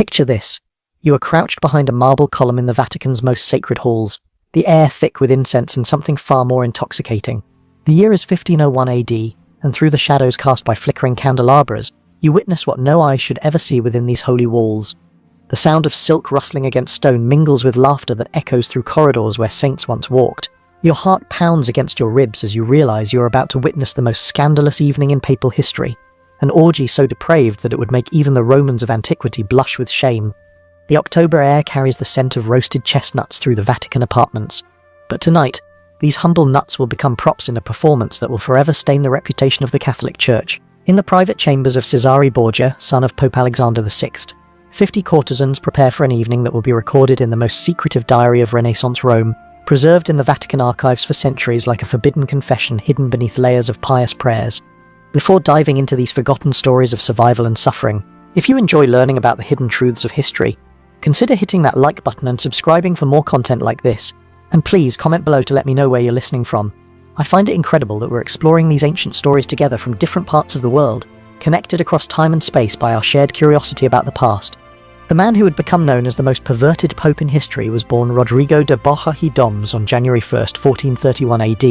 Picture this. You are crouched behind a marble column in the Vatican's most sacred halls, the air thick with incense and something far more intoxicating. The year is 1501 AD, and through the shadows cast by flickering candelabras, you witness what no eye should ever see within these holy walls. The sound of silk rustling against stone mingles with laughter that echoes through corridors where saints once walked. Your heart pounds against your ribs as you realize you are about to witness the most scandalous evening in papal history, an orgy so depraved that it would make even the Romans of antiquity blush with shame. The October air carries the scent of roasted chestnuts through the Vatican apartments. But tonight, these humble nuts will become props in a performance that will forever stain the reputation of the Catholic Church. In the private chambers of Cesare Borgia, son of Pope Alexander VI, 50 courtesans prepare for an evening that will be recorded in the most secretive diary of Renaissance Rome, preserved in the Vatican archives for centuries like a forbidden confession hidden beneath layers of pious prayers. Before diving into these forgotten stories of survival and suffering, if you enjoy learning about the hidden truths of history, consider hitting that like button and subscribing for more content like this. And please comment below to let me know where you're listening from. I find it incredible that we're exploring these ancient stories together from different parts of the world, connected across time and space by our shared curiosity about the past. The man who would become known as the most perverted pope in history was born Rodrigo de Borja y Doms on January 1st, 1431 AD,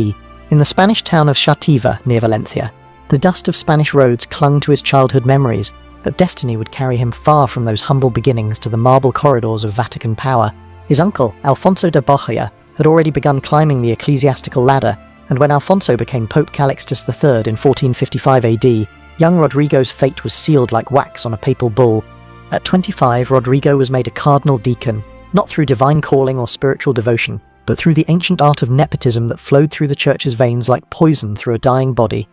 in the Spanish town of Xàtiva near Valencia. The dust of Spanish roads clung to his childhood memories, but destiny would carry him far from those humble beginnings to the marble corridors of Vatican power. His uncle, Alfonso de Borja, had already begun climbing the ecclesiastical ladder, and when Alfonso became Pope Calixtus III in 1455 AD, young Rodrigo's fate was sealed like wax on a papal bull. At 25, Rodrigo was made a cardinal deacon, not through divine calling or spiritual devotion, but through the ancient art of nepotism that flowed through the church's veins like poison through a dying body.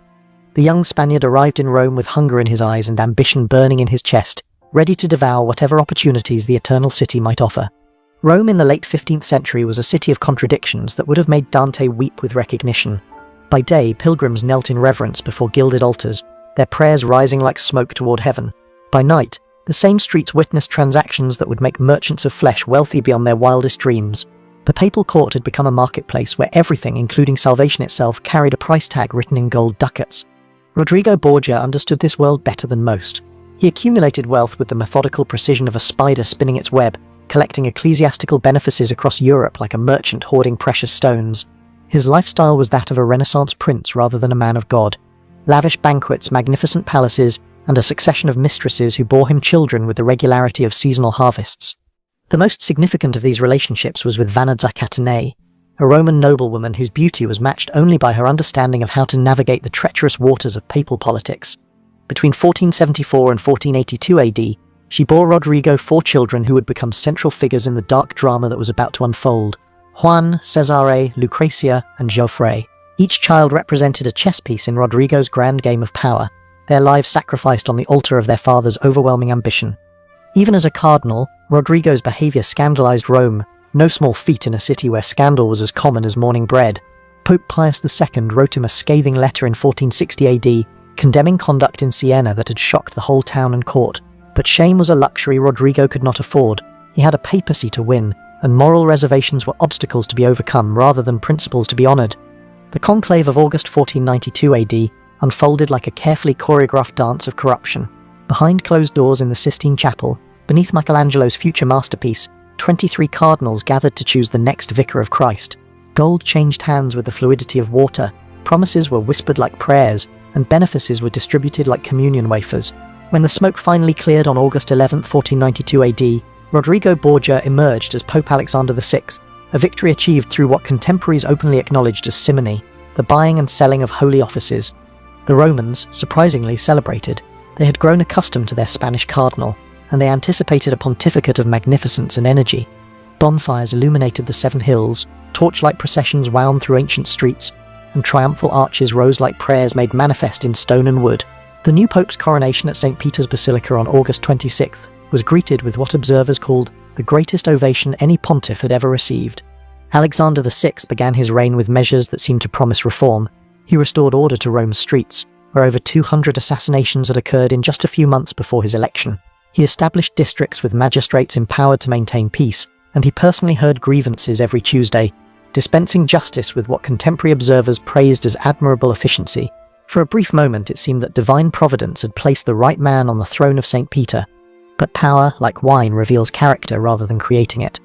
The young Spaniard arrived in Rome with hunger in his eyes and ambition burning in his chest, ready to devour whatever opportunities the Eternal City might offer. Rome in the late 15th century was a city of contradictions that would have made Dante weep with recognition. By day, pilgrims knelt in reverence before gilded altars, their prayers rising like smoke toward heaven. By night, the same streets witnessed transactions that would make merchants of flesh wealthy beyond their wildest dreams. The papal court had become a marketplace where everything, including salvation itself, carried a price tag written in gold ducats. Rodrigo Borgia understood this world better than most. He accumulated wealth with the methodical precision of a spider spinning its web, collecting ecclesiastical benefices across Europe like a merchant hoarding precious stones. His lifestyle was that of a Renaissance prince rather than a man of God. Lavish banquets, magnificent palaces, and a succession of mistresses who bore him children with the regularity of seasonal harvests. The most significant of these relationships was with Vanadza Catanei, a Roman noblewoman whose beauty was matched only by her understanding of how to navigate the treacherous waters of papal politics. Between 1474 and 1482 AD, she bore Rodrigo 4 children who would become central figures in the dark drama that was about to unfold: Juan, Cesare, Lucrecia, and Geoffrey. Each child represented a chess piece in Rodrigo's grand game of power, their lives sacrificed on the altar of their father's overwhelming ambition. Even as a cardinal, Rodrigo's behavior scandalized Rome, no small feat in a city where scandal was as common as morning bread. Pope Pius II wrote him a scathing letter in 1460 AD, condemning conduct in Siena that had shocked the whole town and court. But shame was a luxury Rodrigo could not afford. He had a papacy to win, and moral reservations were obstacles to be overcome rather than principles to be honoured. The conclave of August 1492 AD unfolded like a carefully choreographed dance of corruption. Behind closed doors in the Sistine Chapel, beneath Michelangelo's future masterpiece, 23 cardinals gathered to choose the next vicar of Christ. Gold changed hands with the fluidity of water, promises were whispered like prayers, and benefices were distributed like communion wafers. When the smoke finally cleared on August 11, 1492 AD, Rodrigo Borgia emerged as Pope Alexander VI, a victory achieved through what contemporaries openly acknowledged as simony, the buying and selling of holy offices. The Romans, surprisingly, celebrated. They had grown accustomed to their Spanish cardinal, and they anticipated a pontificate of magnificence and energy. Bonfires illuminated the 7 hills, torchlight processions wound through ancient streets, and triumphal arches rose like prayers made manifest in stone and wood. The new pope's coronation at St. Peter's Basilica on August 26th was greeted with what observers called the greatest ovation any pontiff had ever received. Alexander VI began his reign with measures that seemed to promise reform. He restored order to Rome's streets, where over 200 assassinations had occurred in just a few months before his election. He established districts with magistrates empowered to maintain peace, and he personally heard grievances every Tuesday, dispensing justice with what contemporary observers praised as admirable efficiency. For a brief moment it seemed that divine providence had placed the right man on the throne of St. Peter. But power, like wine, reveals character rather than creating it.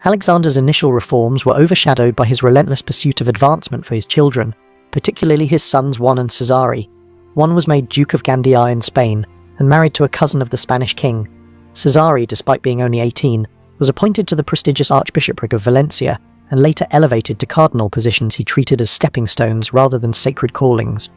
Alexander's initial reforms were overshadowed by his relentless pursuit of advancement for his children, particularly his sons Juan and Cesare. Juan was made Duke of Gandia in Spain and married to a cousin of the Spanish king. Cesare, despite being only 18, was appointed to the prestigious Archbishopric of Valencia and later elevated to cardinal positions he treated as stepping stones rather than sacred callings.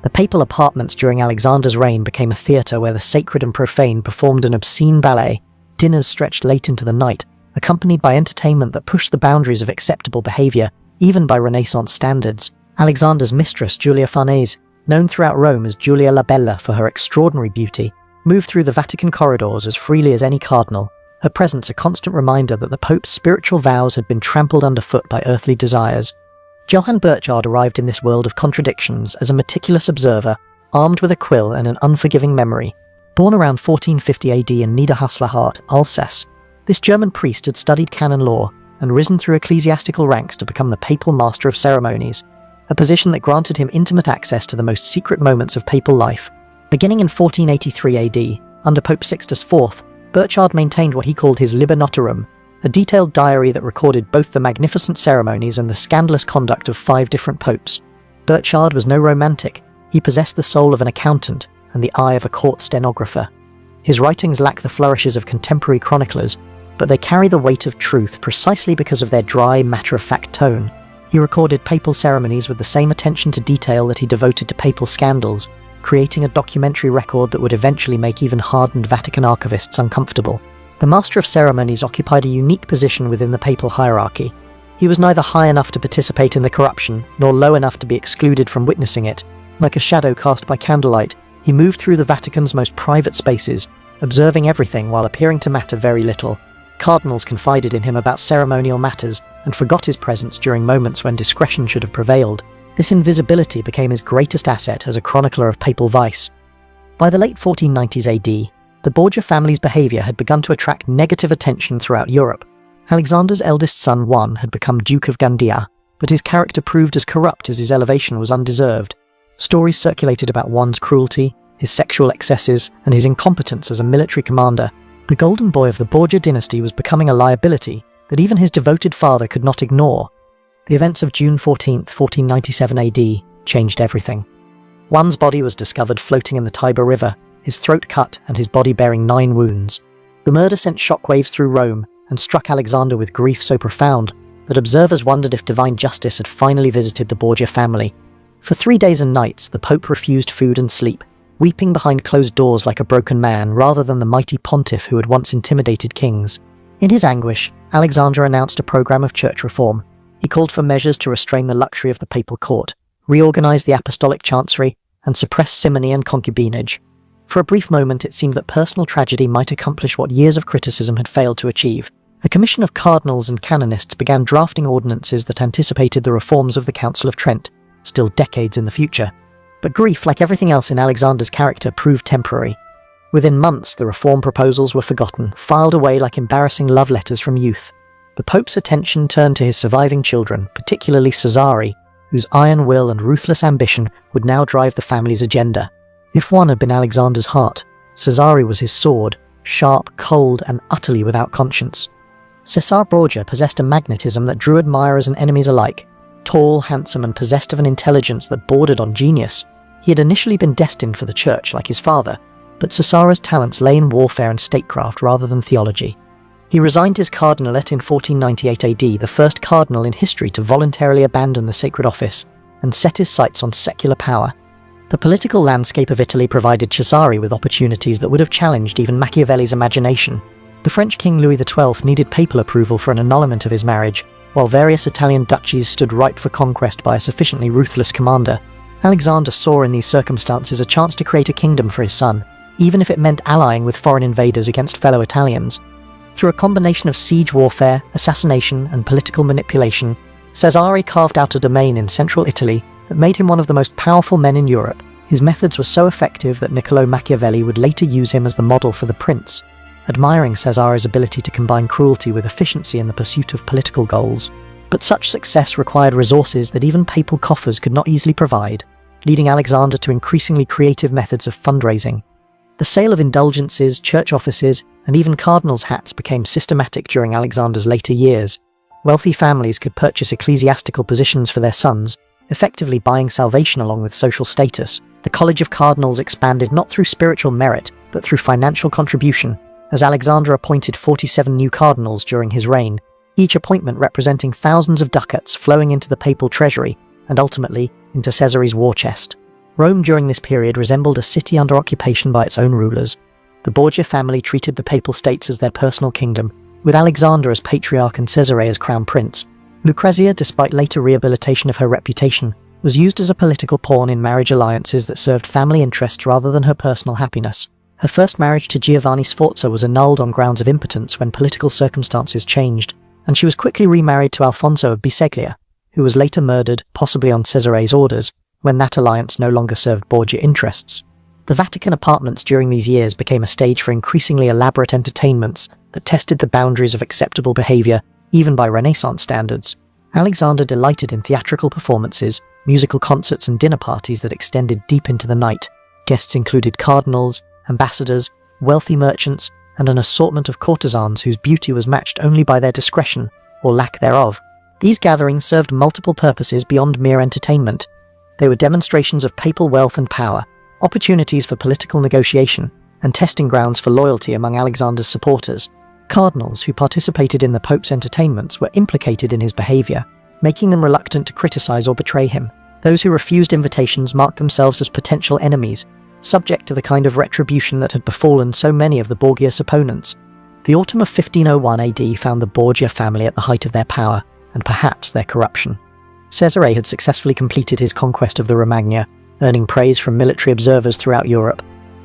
The papal apartments during Alexander's reign became a theatre where the sacred and profane performed an obscene ballet. Dinners stretched late into the night, accompanied by entertainment that pushed the boundaries of acceptable behaviour, even by Renaissance standards. Alexander's mistress, Julia Farnese, known throughout Rome as Julia la Bella for her extraordinary beauty, moved through the Vatican corridors as freely as any cardinal, her presence a constant reminder that the Pope's spiritual vows had been trampled underfoot by earthly desires. Johann Burchard arrived in this world of contradictions as a meticulous observer, armed with a quill and an unforgiving memory. Born around 1450 AD in Niederhaslahart, Alsace, this German priest had studied canon law and risen through ecclesiastical ranks to become the papal master of ceremonies, a position that granted him intimate access to the most secret moments of papal life. Beginning in 1483 AD, under Pope Sixtus IV, Burchard maintained what he called his Liber Notarum, a detailed diary that recorded both the magnificent ceremonies and the scandalous conduct of 5 different popes. Burchard was no romantic. He possessed the soul of an accountant and the eye of a court stenographer. His writings lack the flourishes of contemporary chroniclers, but they carry the weight of truth precisely because of their dry, matter-of-fact tone. He recorded papal ceremonies with the same attention to detail that he devoted to papal scandals, creating a documentary record that would eventually make even hardened Vatican archivists uncomfortable. The Master of Ceremonies occupied a unique position within the papal hierarchy. He was neither high enough to participate in the corruption, nor low enough to be excluded from witnessing it. Like a shadow cast by candlelight, he moved through the Vatican's most private spaces, observing everything while appearing to matter very little. Cardinals confided in him about ceremonial matters and forgot his presence during moments when discretion should have prevailed. This invisibility became his greatest asset as a chronicler of papal vice. By the late 1490s AD, the Borgia family's behaviour had begun to attract negative attention throughout Europe. Alexander's eldest son Juan had become Duke of Gandia, but his character proved as corrupt as his elevation was undeserved. Stories circulated about Juan's cruelty, his sexual excesses, and his incompetence as a military commander. The golden boy of the Borgia dynasty was becoming a liability that even his devoted father could not ignore. The events of June 14, 1497 AD changed everything. Juan's body was discovered floating in the Tiber River, his throat cut and his body bearing 9 wounds. The murder sent shockwaves through Rome and struck Alexander with grief so profound that observers wondered if divine justice had finally visited the Borgia family. For 3 days and nights, the Pope refused food and sleep, weeping behind closed doors like a broken man rather than the mighty pontiff who had once intimidated kings. In his anguish, Alexander announced a program of church reform. He called for measures to restrain the luxury of the papal court, reorganize the apostolic chancery, and suppress simony and concubinage. For a brief moment, it seemed that personal tragedy might accomplish what years of criticism had failed to achieve. A commission of cardinals and canonists began drafting ordinances that anticipated the reforms of the Council of Trent, still decades in the future. But grief, like everything else in Alexander's character, proved temporary. Within months, the reform proposals were forgotten, filed away like embarrassing love letters from youth. The Pope's attention turned to his surviving children, particularly Cesare, whose iron will and ruthless ambition would now drive the family's agenda. If one had been Alexander's heart, Cesare was his sword, sharp, cold, and utterly without conscience. Cesare Borgia possessed a magnetism that drew admirers and enemies alike. Tall, handsome, and possessed of an intelligence that bordered on genius, he had initially been destined for the church like his father, but Cesare's talents lay in warfare and statecraft rather than theology. He resigned his cardinalate in 1498 AD, the first cardinal in history to voluntarily abandon the sacred office, and set his sights on secular power. The political landscape of Italy provided Cesare with opportunities that would have challenged even Machiavelli's imagination. The French King Louis XII needed papal approval for an annulment of his marriage, while various Italian duchies stood ripe for conquest by a sufficiently ruthless commander. Alexander saw in these circumstances a chance to create a kingdom for his son, even if it meant allying with foreign invaders against fellow Italians. Through a combination of siege warfare, assassination, and political manipulation, Cesare carved out a domain in central Italy that made him one of the most powerful men in Europe. His methods were so effective that Niccolò Machiavelli would later use him as the model for the prince, admiring Cesare's ability to combine cruelty with efficiency in the pursuit of political goals. But such success required resources that even papal coffers could not easily provide, leading Alexander to increasingly creative methods of fundraising. The sale of indulgences, church offices, and even cardinals' hats became systematic during Alexander's later years. Wealthy families could purchase ecclesiastical positions for their sons, effectively buying salvation along with social status. The College of Cardinals expanded not through spiritual merit, but through financial contribution, as Alexander appointed 47 new cardinals during his reign, each appointment representing thousands of ducats flowing into the papal treasury and ultimately into Caesare's war chest. Rome during this period resembled a city under occupation by its own rulers. The Borgia family treated the papal states as their personal kingdom, with Alexander as patriarch and Caesare as crown prince. Lucrezia, despite later rehabilitation of her reputation, was used as a political pawn in marriage alliances that served family interests rather than her personal happiness. Her first marriage to Giovanni Sforza was annulled on grounds of impotence when political circumstances changed, and she was quickly remarried to Alfonso of Biseglia, who was later murdered, possibly on Caesare's orders, when that alliance no longer served Borgia interests. The Vatican apartments during these years became a stage for increasingly elaborate entertainments that tested the boundaries of acceptable behaviour, even by Renaissance standards. Alexander delighted in theatrical performances, musical concerts and dinner parties that extended deep into the night. Guests included cardinals, ambassadors, wealthy merchants, and an assortment of courtesans whose beauty was matched only by their discretion, or lack thereof. These gatherings served multiple purposes beyond mere entertainment. They were demonstrations of papal wealth and power, opportunities for political negotiation, and testing grounds for loyalty among Alexander's supporters. Cardinals who participated in the Pope's entertainments were implicated in his behaviour, making them reluctant to criticise or betray him. Those who refused invitations marked themselves as potential enemies, subject to the kind of retribution that had befallen so many of the Borgia's opponents. The autumn of 1501 AD found the Borgia family at the height of their power, and perhaps their corruption. Caesare had successfully completed his conquest of the Romagna, earning praise from military observers throughout Europe.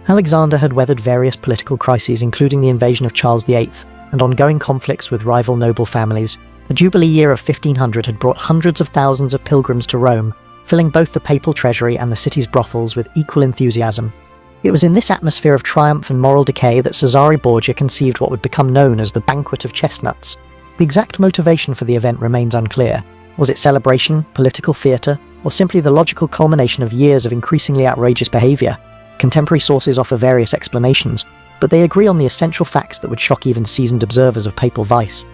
Alexander had weathered various political crises, including the invasion of Charles VIII, and ongoing conflicts with rival noble families. The Jubilee year of 1500 had brought hundreds of thousands of pilgrims to Rome, filling both the papal treasury and the city's brothels with equal enthusiasm. It was in this atmosphere of triumph and moral decay that Cesare Borgia conceived what would become known as the Banquet of Chestnuts. The exact motivation for the event remains unclear. Was it celebration, political theatre, or simply the logical culmination of years of increasingly outrageous behaviour? Contemporary sources offer various explanations, but they agree on the essential facts that would shock even seasoned observers of papal vice.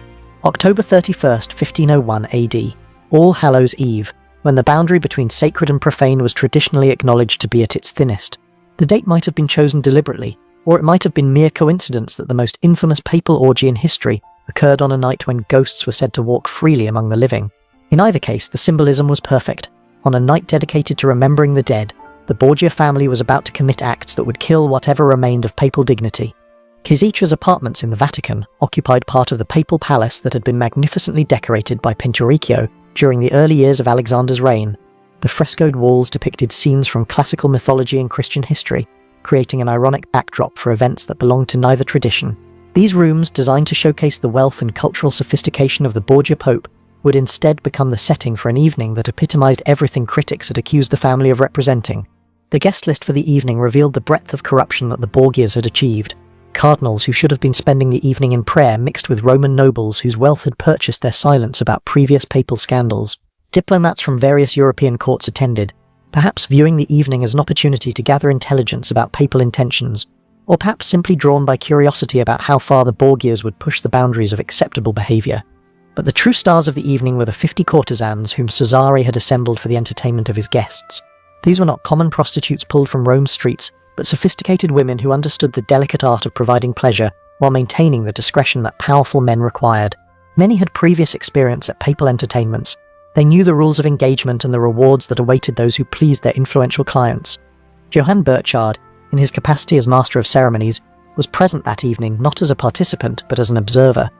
October 31st, 1501 AD, All Hallows' Eve, when the boundary between sacred and profane was traditionally acknowledged to be at its thinnest. The date might have been chosen deliberately, or it might have been mere coincidence that the most infamous papal orgy in history occurred on a night when ghosts were said to walk freely among the living. In either case, the symbolism was perfect. On a night dedicated to remembering the dead, the Borgia family was about to commit acts that would kill whatever remained of papal dignity. Chisitra's apartments in the Vatican occupied part of the papal palace that had been magnificently decorated by Pinturicchio during the early years of Alexander's reign. The frescoed walls depicted scenes from classical mythology and Christian history, creating an ironic backdrop for events that belonged to neither tradition. These rooms, designed to showcase the wealth and cultural sophistication of the Borgia Pope, would instead become the setting for an evening that epitomized everything critics had accused the family of representing. The guest list for the evening revealed the breadth of corruption that the Borgias had achieved. Cardinals who should have been spending the evening in prayer mixed with Roman nobles whose wealth had purchased their silence about previous papal scandals. Diplomats from various European courts attended, perhaps viewing the evening as an opportunity to gather intelligence about papal intentions, or perhaps simply drawn by curiosity about how far the Borgias would push the boundaries of acceptable behaviour. But the true stars of the evening were the 50 courtesans whom Cesare had assembled for the entertainment of his guests. These were not common prostitutes pulled from Rome's streets, but sophisticated women who understood the delicate art of providing pleasure while maintaining the discretion that powerful men required. Many had previous experience at papal entertainments. They knew the rules of engagement and the rewards that awaited those who pleased their influential clients. Johann Burchard, in his capacity as Master of Ceremonies, was present that evening not as a participant but as an observer.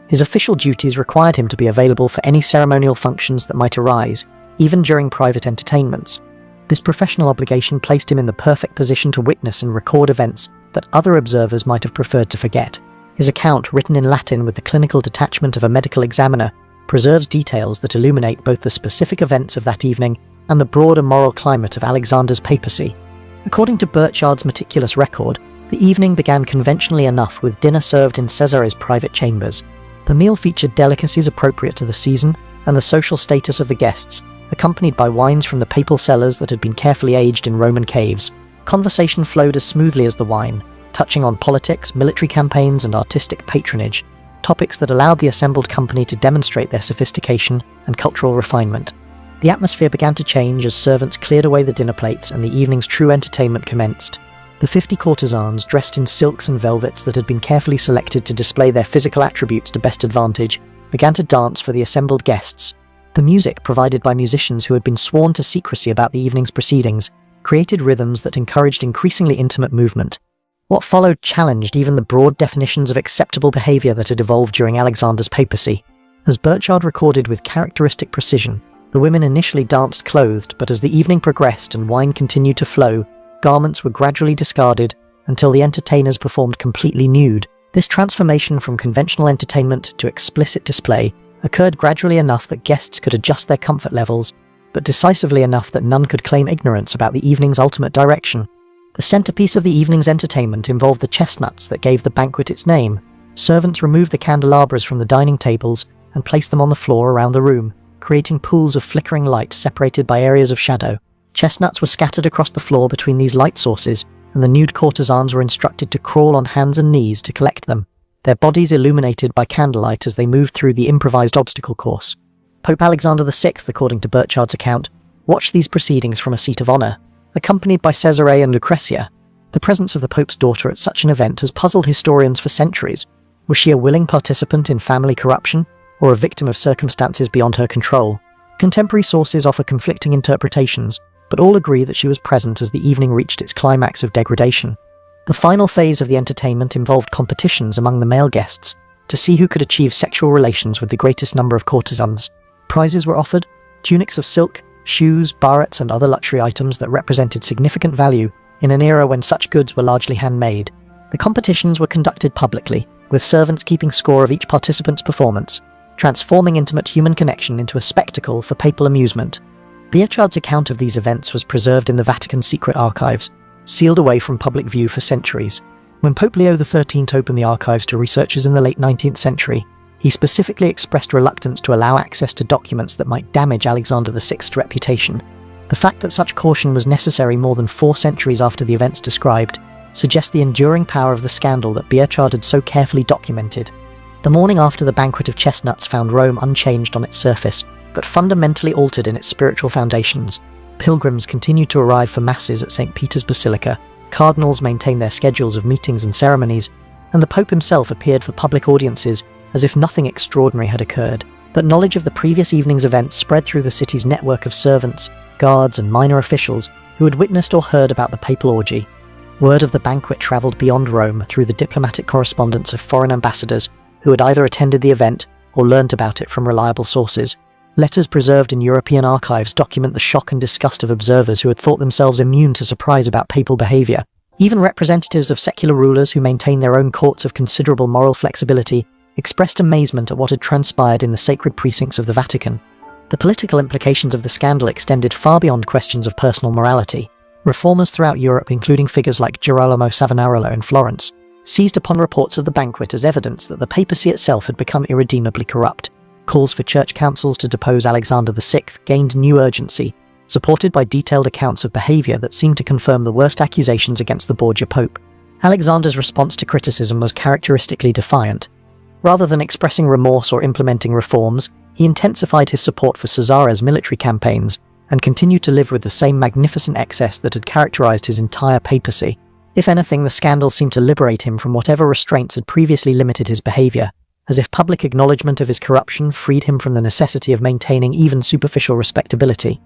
His official duties required him to be available for any ceremonial functions that might arise, even during private entertainments. This professional obligation placed him in the perfect position to witness and record events that other observers might have preferred to forget. His account, written in Latin with the clinical detachment of a medical examiner, preserves details that illuminate both the specific events of that evening and the broader moral climate of Alexander's papacy. According to Burchard's meticulous record, the evening began conventionally enough with dinner served in Caesare's private chambers. The meal featured delicacies appropriate to the season and the social status of the guests, accompanied by wines from the papal cellars that had been carefully aged in Roman caves. Conversation flowed as smoothly as the wine, touching on politics, military campaigns, and artistic patronage, topics that allowed the assembled company to demonstrate their sophistication and cultural refinement. The atmosphere began to change as servants cleared away the dinner plates and the evening's true entertainment commenced. The 50 courtesans, dressed in silks and velvets that had been carefully selected to display their physical attributes to best advantage, began to dance for the assembled guests. The music, provided by musicians who had been sworn to secrecy about the evening's proceedings, created rhythms that encouraged increasingly intimate movement. What followed challenged even the broad definitions of acceptable behaviour that had evolved during Alexander's papacy. As Burchard recorded with characteristic precision, the women initially danced clothed, but as the evening progressed and wine continued to flow, garments were gradually discarded until the entertainers performed completely nude. This transformation from conventional entertainment to explicit display occurred gradually enough that guests could adjust their comfort levels, but decisively enough that none could claim ignorance about the evening's ultimate direction. The centerpiece of the evening's entertainment involved the chestnuts that gave the banquet its name. Servants removed the candelabras from the dining tables and placed them on the floor around the room, creating pools of flickering light separated by areas of shadow. Chestnuts were scattered across the floor between these light sources, and the nude courtesans were instructed to crawl on hands and knees to collect them, their bodies illuminated by candlelight as they moved through the improvised obstacle course. Pope Alexander VI, according to Burchard's account, watched these proceedings from a seat of honour, accompanied by Cesare and Lucrezia. The presence of the Pope's daughter at such an event has puzzled historians for centuries. Was she a willing participant in family corruption, or a victim of circumstances beyond her control? Contemporary sources offer conflicting interpretations, but all agree that she was present as the evening reached its climax of degradation. The final phase of the entertainment involved competitions among the male guests to see who could achieve sexual relations with the greatest number of courtesans. Prizes were offered: tunics of silk, shoes, barrets, and other luxury items that represented significant value in an era when such goods were largely handmade. The competitions were conducted publicly, with servants keeping score of each participant's performance, transforming intimate human connection into a spectacle for papal amusement. Burchard's account of these events was preserved in the Vatican's secret archives, sealed away from public view for centuries. When Pope Leo XIII opened the archives to researchers in the late 19th century, he specifically expressed reluctance to allow access to documents that might damage Alexander VI's reputation. The fact that such caution was necessary more than 4 centuries after the events described suggests the enduring power of the scandal that Burchard had so carefully documented. The morning after the banquet of chestnuts found Rome unchanged on its surface, but fundamentally altered in its spiritual foundations. Pilgrims continued to arrive for masses at St. Peter's Basilica, cardinals maintained their schedules of meetings and ceremonies, and the Pope himself appeared for public audiences as if nothing extraordinary had occurred. But knowledge of the previous evening's events spread through the city's network of servants, guards, and minor officials who had witnessed or heard about the papal orgy. Word of the banquet travelled beyond Rome through the diplomatic correspondence of foreign ambassadors who had either attended the event or learnt about it from reliable sources. Letters preserved in European archives document the shock and disgust of observers who had thought themselves immune to surprise about papal behaviour. Even representatives of secular rulers who maintained their own courts of considerable moral flexibility expressed amazement at what had transpired in the sacred precincts of the Vatican. The political implications of the scandal extended far beyond questions of personal morality. Reformers throughout Europe, including figures like Girolamo Savonarola in Florence, seized upon reports of the banquet as evidence that the papacy itself had become irredeemably corrupt. Calls for church councils to depose Alexander VI gained new urgency, supported by detailed accounts of behaviour that seemed to confirm the worst accusations against the Borgia Pope. Alexander's response to criticism was characteristically defiant. Rather than expressing remorse or implementing reforms, he intensified his support for Cesare's military campaigns and continued to live with the same magnificent excess that had characterized his entire papacy. If anything, the scandal seemed to liberate him from whatever restraints had previously limited his behavior, as if public acknowledgement of his corruption freed him from the necessity of maintaining even superficial respectability.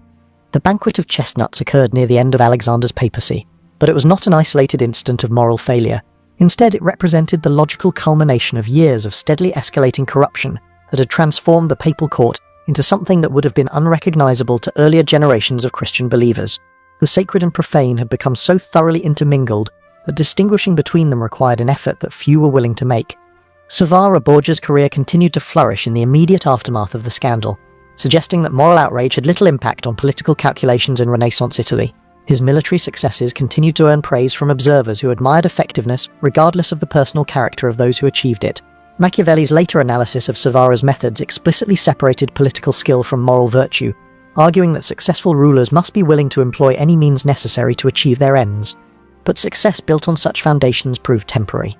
The banquet of chestnuts occurred near the end of Alexander's papacy, but it was not an isolated incident of moral failure. Instead, it represented the logical culmination of years of steadily escalating corruption that had transformed the papal court into something that would have been unrecognizable to earlier generations of Christian believers. The sacred and profane had become so thoroughly intermingled that distinguishing between them required an effort that few were willing to make. Cesare Borgia's career continued to flourish in the immediate aftermath of the scandal, suggesting that moral outrage had little impact on political calculations in Renaissance Italy. His military successes continued to earn praise from observers who admired effectiveness regardless of the personal character of those who achieved it. Machiavelli's later analysis of Cesare's methods explicitly separated political skill from moral virtue, arguing that successful rulers must be willing to employ any means necessary to achieve their ends. but success built on such foundations proved temporary.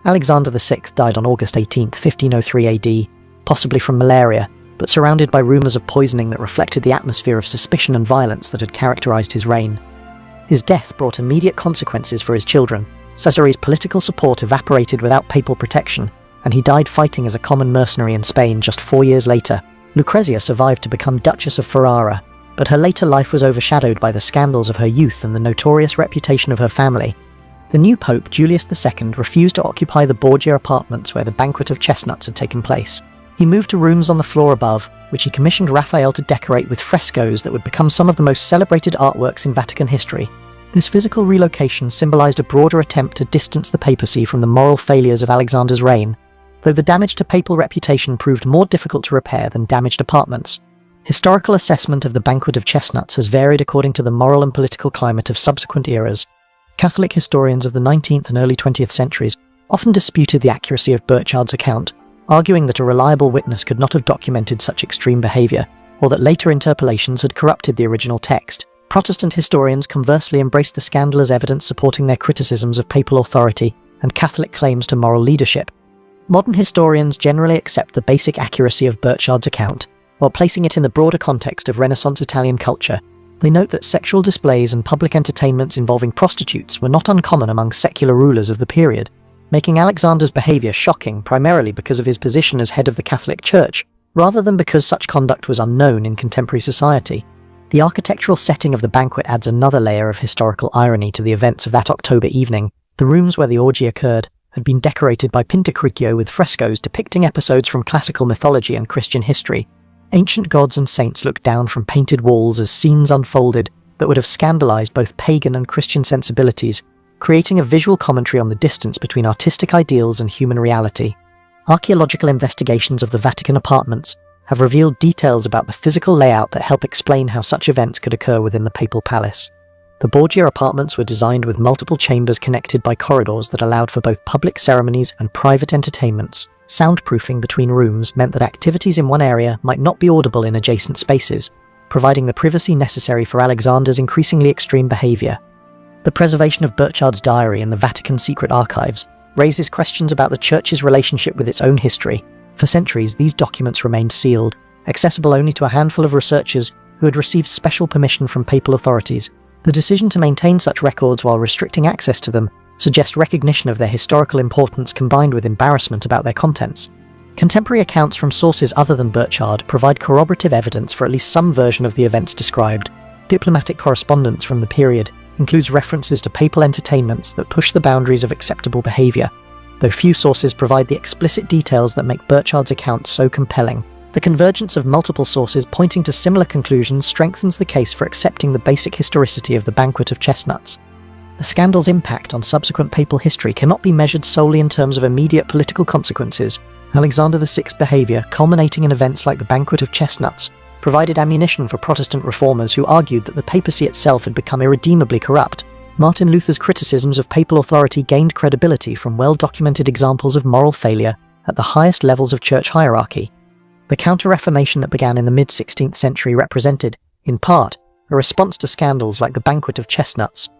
Alexander VI died on August 18, 1503 AD, possibly from malaria, but surrounded by rumours of poisoning that reflected the atmosphere of suspicion and violence that had characterised his reign. His death brought immediate consequences for his children. Cesare's political support evaporated without papal protection, and he died fighting as a common mercenary in Spain just 4 years later. Lucrezia survived to become Duchess of Ferrara, but her later life was overshadowed by the scandals of her youth and the notorious reputation of her family. The new Pope, Julius II, refused to occupy the Borgia apartments where the banquet of chestnuts had taken place. He moved to rooms on the floor above, which he commissioned Raphael to decorate with frescoes that would become some of the most celebrated artworks in Vatican history. This physical relocation symbolized a broader attempt to distance the papacy from the moral failures of Alexander's reign, though the damage to papal reputation proved more difficult to repair than damaged apartments. Historical assessment of the banquet of chestnuts has varied according to the moral and political climate of subsequent eras. Catholic historians of the 19th and early 20th centuries often disputed the accuracy of Burchard's account, arguing that a reliable witness could not have documented such extreme behaviour, or that later interpolations had corrupted the original text. Protestant historians conversely embraced the scandal as evidence supporting their criticisms of papal authority and Catholic claims to moral leadership. Modern historians generally accept the basic accuracy of Burchard's account, while placing it in the broader context of Renaissance Italian culture. They note that sexual displays and public entertainments involving prostitutes were not uncommon among secular rulers of the period, making Alexander's behaviour shocking primarily because of his position as head of the Catholic Church, rather than because such conduct was unknown in contemporary society. The architectural setting of the banquet adds another layer of historical irony to the events of that October evening. The rooms where the orgy occurred had been decorated by Pinturicchio with frescoes depicting episodes from classical mythology and Christian history. Ancient gods and saints looked down from painted walls as scenes unfolded that would have scandalized both pagan and Christian sensibilities, creating a visual commentary on the distance between artistic ideals and human reality. Archaeological investigations of the Vatican apartments have revealed details about the physical layout that help explain how such events could occur within the papal palace. The Borgia apartments were designed with multiple chambers connected by corridors that allowed for both public ceremonies and private entertainments. Soundproofing between rooms meant that activities in one area might not be audible in adjacent spaces, providing the privacy necessary for Alexander's increasingly extreme behaviour. The preservation of Burchard's diary in the Vatican secret archives raises questions about the Church's relationship with its own history. For centuries, these documents remained sealed, accessible only to a handful of researchers who had received special permission from papal authorities. The decision to maintain such records while restricting access to them suggest recognition of their historical importance combined with embarrassment about their contents. Contemporary accounts from sources other than Burchard provide corroborative evidence for at least some version of the events described. Diplomatic correspondence from the period includes references to papal entertainments that push the boundaries of acceptable behaviour, though few sources provide the explicit details that make Burchard's account so compelling. The convergence of multiple sources pointing to similar conclusions strengthens the case for accepting the basic historicity of the banquet of chestnuts. The scandal's impact on subsequent papal history cannot be measured solely in terms of immediate political consequences. Alexander VI's behaviour, culminating in events like the Banquet of Chestnuts, provided ammunition for Protestant reformers who argued that the papacy itself had become irredeemably corrupt. Martin Luther's criticisms of papal authority gained credibility from well-documented examples of moral failure at the highest levels of church hierarchy. The Counter-Reformation that began in the mid-16th century represented, in part, a response to scandals like the Banquet of Chestnuts.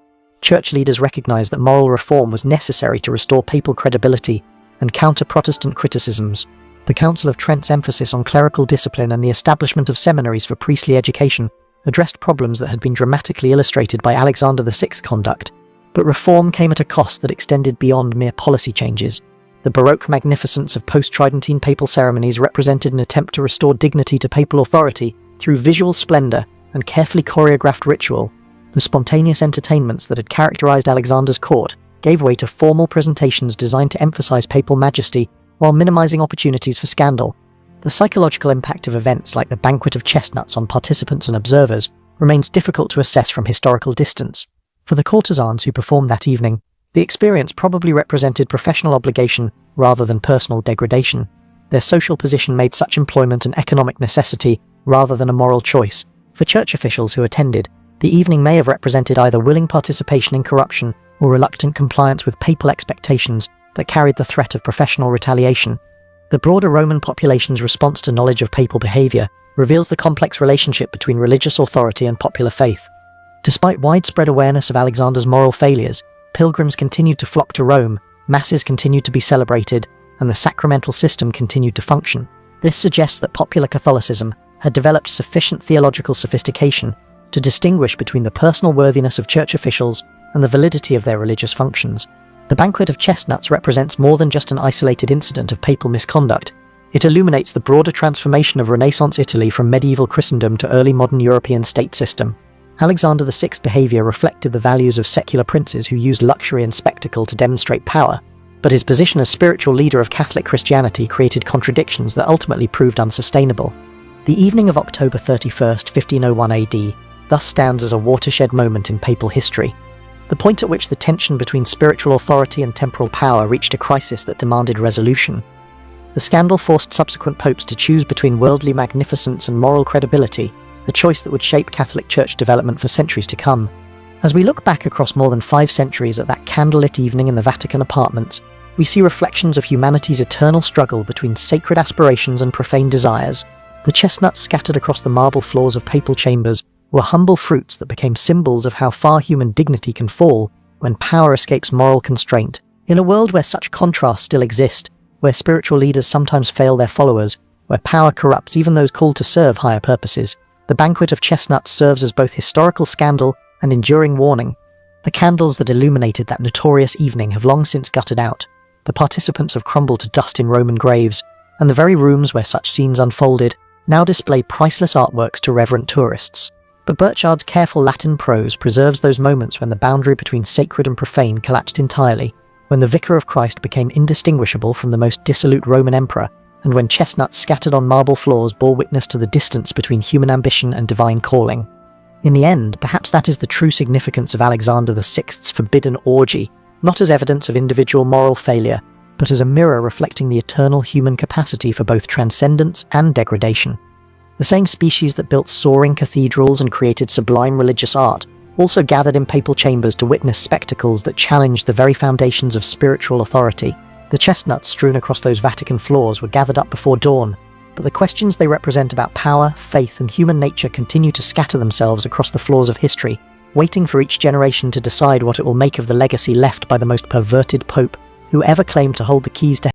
Church leaders recognized that moral reform was necessary to restore papal credibility and counter Protestant criticisms. The Council of Trent's emphasis on clerical discipline and the establishment of seminaries for priestly education addressed problems that had been dramatically illustrated by Alexander VI's conduct, but reform came at a cost that extended beyond mere policy changes. The Baroque magnificence of post-Tridentine papal ceremonies represented an attempt to restore dignity to papal authority through visual splendor and carefully choreographed ritual. The spontaneous entertainments that had characterized Alexander's court gave way to formal presentations designed to emphasize papal majesty while minimizing opportunities for scandal. The psychological impact of events like the Banquet of Chestnuts on participants and observers remains difficult to assess from historical distance. For the courtesans who performed that evening, the experience probably represented professional obligation rather than personal degradation. Their social position made such employment an economic necessity rather than a moral choice. For church officials who attended, the evening may have represented either willing participation in corruption or reluctant compliance with papal expectations that carried the threat of professional retaliation. The broader Roman population's response to knowledge of papal behaviour reveals the complex relationship between religious authority and popular faith. Despite widespread awareness of Alexander's moral failures, Pilgrims continued to flock to Rome, masses continued to be celebrated, and the sacramental system continued to function. This suggests that popular Catholicism had developed sufficient theological sophistication to distinguish between the personal worthiness of church officials and the validity of their religious functions. The Banquet of Chestnuts represents more than just an isolated incident of papal misconduct. It illuminates the broader transformation of Renaissance Italy from medieval Christendom to early modern European state system. Alexander VI's behaviour reflected the values of secular princes who used luxury and spectacle to demonstrate power, but his position as spiritual leader of Catholic Christianity created contradictions that ultimately proved unsustainable. The evening of October 31st, 1501 AD, thus stands as a watershed moment in papal history, the point at which the tension between spiritual authority and temporal power reached a crisis that demanded resolution. The scandal forced subsequent popes to choose between worldly magnificence and moral credibility, a choice that would shape Catholic Church development for centuries to come. As we look back across more than 5 centuries at that candlelit evening in the Vatican apartments, we see reflections of humanity's eternal struggle between sacred aspirations and profane desires. The chestnuts scattered across the marble floors of papal chambers were humble fruits that became symbols of how far human dignity can fall when power escapes moral constraint. In a world where such contrasts still exist, where spiritual leaders sometimes fail their followers, where power corrupts even those called to serve higher purposes, the Banquet of Chestnuts serves as both historical scandal and enduring warning. The candles that illuminated that notorious evening have long since gutted out. The participants have crumbled to dust in Roman graves, and the very rooms where such scenes unfolded now display priceless artworks to reverent tourists. But Burchard's careful Latin prose preserves those moments when the boundary between sacred and profane collapsed entirely, when the Vicar of Christ became indistinguishable from the most dissolute Roman emperor, and when chestnuts scattered on marble floors bore witness to the distance between human ambition and divine calling. In the end, perhaps that is the true significance of Alexander VI's forbidden orgy, not as evidence of individual moral failure, but as a mirror reflecting the eternal human capacity for both transcendence and degradation. The same species that built soaring cathedrals and created sublime religious art also gathered in papal chambers to witness spectacles that challenged the very foundations of spiritual authority. The chestnuts strewn across those Vatican floors were gathered up before dawn, but the questions they represent about power, faith, and human nature continue to scatter themselves across the floors of history, waiting for each generation to decide what it will make of the legacy left by the most perverted pope who ever claimed to hold the keys to